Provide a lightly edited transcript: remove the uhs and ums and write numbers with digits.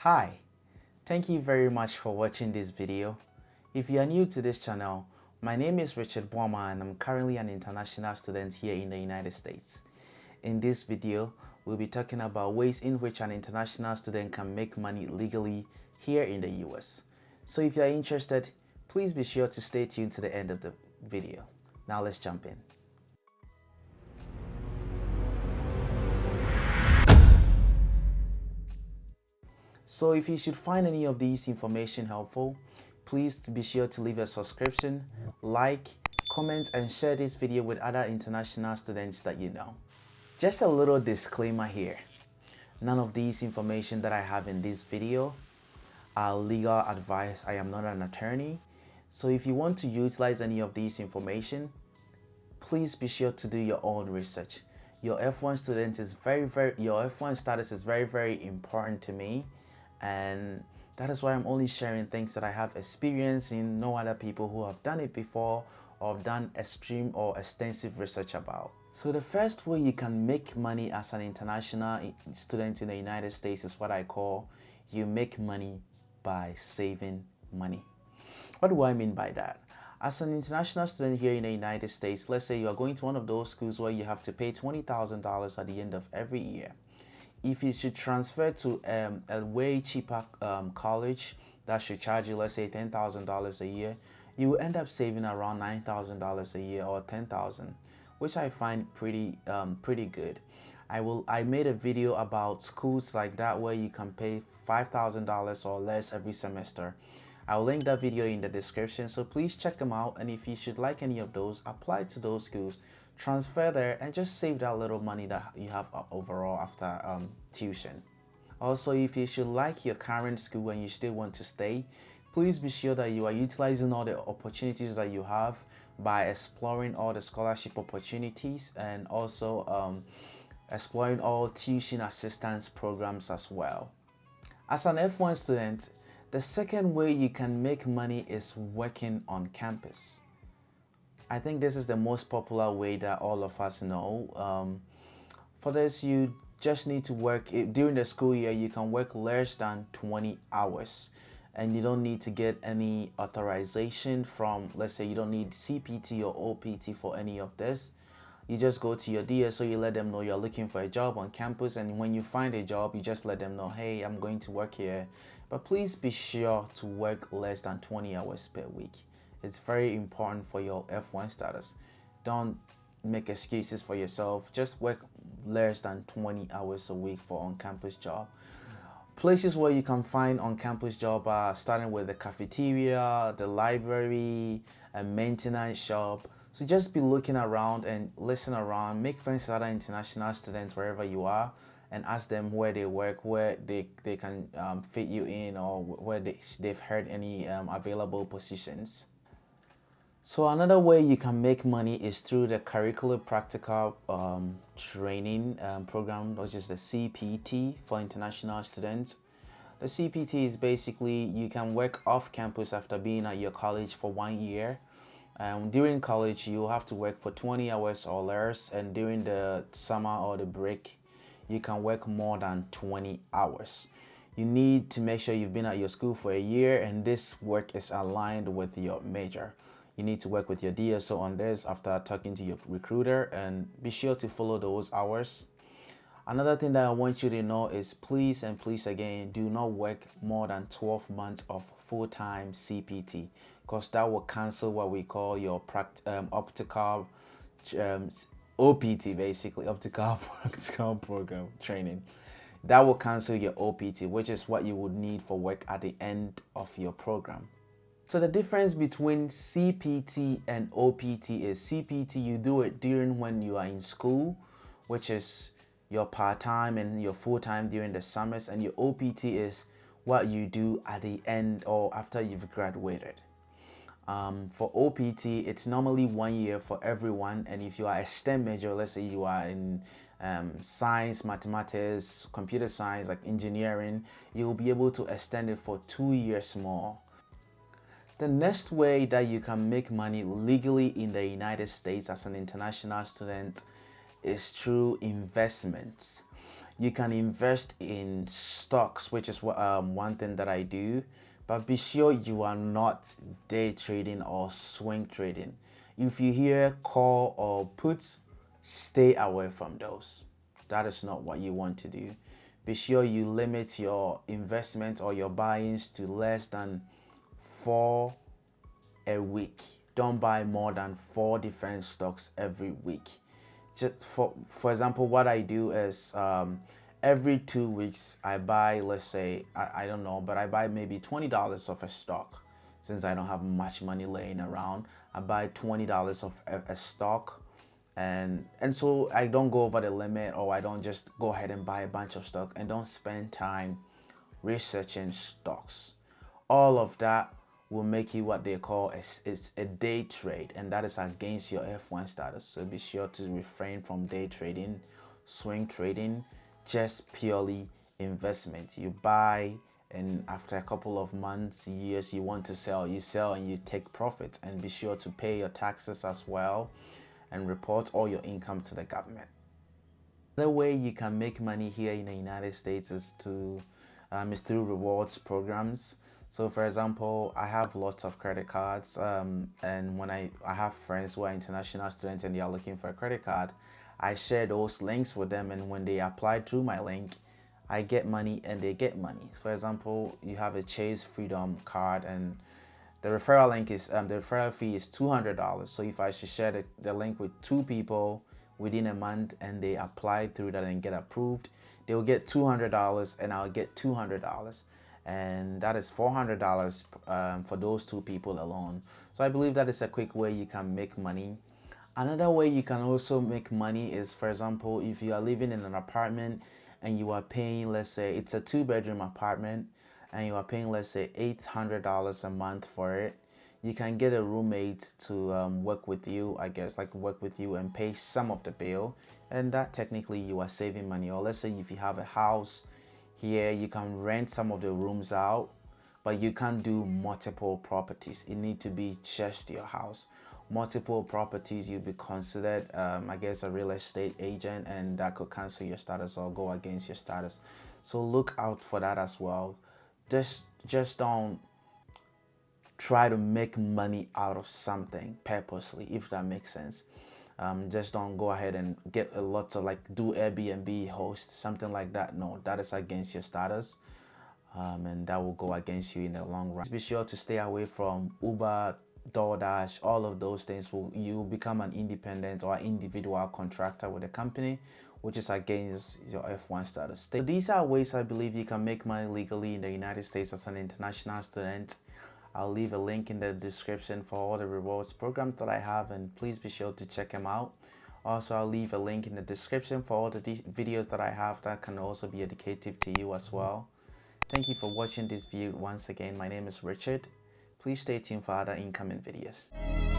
Hi, thank you very much for watching this video. If you are new to this channel, my name is Richard Boama and I'm currently an international student here in the United States. In this video, we'll be talking about ways in which an international student can make money legally here in the US. So if you are interested, please be sure to stay tuned to the end of the video. Now let's jump in. So if you should find any of these information helpful, please be sure to leave a subscription, like, comment, and share this video with other international students that you know. Just a little disclaimer here. None of these information that I have in this video are legal advice. I am not an attorney. So if you want to utilize any of these information, please be sure to do your own research. Your F1 student is your F1 status is very important to me. And that is why I'm only sharing things that I have experience in, no other people who have done it before or done extreme or extensive research about. So the first way you can make money as an international student in the United States is what I call you make money by saving money. What do I mean by that? As an international student here in the United States, let's say you are going to one of those schools where you have to pay $20,000 at the end of every year. If you should transfer to a way cheaper college that should charge you, let's say $10,000 a year, you will end up saving around $9,000 a year or $10,000, which I find pretty good. I made a video about schools like that where you can pay $5,000 or less every semester. I'll link that video in the description, so please check them out. And if you should like any of those, apply to those schools, transfer there, and just save that little money that you have overall after tuition. Also, if you should like your current school and you still want to stay, please be sure that you are utilizing all the opportunities that you have by exploring all the scholarship opportunities and also exploring all tuition assistance programs as well. As an F1 student, the second way you can make money is working on campus. I think this is the most popular way that all of us know. For this, you just need to work during the school year. You can work less than 20 hours and you don't need to get any authorization from, let's say you don't need CPT or OPT for any of this. You just go to your DSO, you let them know you're looking for a job on campus, and when you find a job, you just let them know, hey, I'm going to work here. But please be sure to work less than 20 hours per week. It's very important for your F1 status. Don't make excuses for yourself. Just work less than 20 hours a week for on-campus job. Places where you can find on-campus job are starting with the cafeteria, the library, a maintenance shop. So just be looking around and listen around, make friends with other international students wherever you are, and ask them where they work, where they can fit you in, or where they've heard any available positions. So another way you can make money is through the curricular practical training program, which is the CPT for international students. The CPT is basically you can work off campus after being at your college for 1 year. During college, you have to work for 20 hours or less, and during the summer or the break, you can work more than 20 hours. You need to make sure you've been at your school for a year and this work is aligned with your major. You need to work with your DSO on this after talking to your recruiter, and be sure to follow those hours. Another thing that I want you to know is please and please again, do not work more than 12 months of full-time CPT, because that will cancel what we call your optical OPT, basically optical practical program training. That will cancel your OPT, which is what you would need for work at the end of your program. So the difference between CPT and OPT is CPT, you do it during when you are in school, which is your part-time and your full-time during the summers, and your OPT is what you do at the end or after you've graduated. For OPT, it's normally 1 year for everyone, and if you are a STEM major, let's say you are in science, mathematics, computer science, like engineering, you will be able to extend it for 2 years more. The next way that you can make money legally in the United States as an international student is through investments. You can invest in stocks, which is one thing that I do, but be sure you are not day trading or swing trading. If you hear call or puts, stay away from those. That is not what you want to do. Be sure you limit your investment or your buy-ins to less than 4 a week. Don't buy more than 4 different stocks every week. Just for example, what I do is every 2 weeks I buy, let's say, I don't know, but I buy maybe $20 of a stock. Since I don't have much money laying around, I buy $20 of a stock, and so I don't go over the limit, or I don't just go ahead and buy a bunch of stock and don't spend time researching stocks. All of that will make you what they call a day trade, and that is against your F1 status. So be sure to refrain from day trading, swing trading, just purely investment. You buy, and after a couple of months, years, you want to sell, you sell and you take profits. And be sure to pay your taxes as well and report all your income to the government. The way you can make money here in the United States is through rewards programs. So for example, I have lots of credit cards, and when I have friends who are international students and they are looking for a credit card, I share those links with them, and when they apply through my link, I get money and they get money. For example, you have a Chase Freedom card, and the referral link is the referral fee is $200. So if I should share the link with 2 people within a month and they apply through that and get approved, they will get $200 and I'll get $200, and that is $400 for those 2 people alone. So I believe that is a quick way you can make money. Another way you can also make money is, for example, if you are living in an apartment and you are paying, let's say it's a 2-bedroom apartment, and you are paying, let's say, $800 a month for it, you can get a roommate to work with you, I guess, like work with you and pay some of the bill, and that technically you are saving money. Or let's say if you have a house here, you can rent some of the rooms out, but you can't do multiple properties. It need to be just your house. Multiple properties, you'll be considered, I guess, a real estate agent, and that could cancel your status or go against your status. So look out for that as well. Just don't try to make money out of something purposely, if that makes sense. Just don't go ahead and get a lot of, like, do Airbnb host, something like that. No, that is against your status, and that will go against you in the long run. Be sure to stay away from Uber, DoorDash. All of those things you will become an independent or individual contractor with a company, which is against your F1 status. So these are ways I believe you can make money legally in the United States as an international student. I'll leave a link in the description for all the rewards programs that I have, and please be sure to check them out. Also, I'll leave a link in the description for all the videos that I have that can also be educative to you as well. Thank you for watching this video once again. My name is Richard. Please stay tuned for other incoming videos.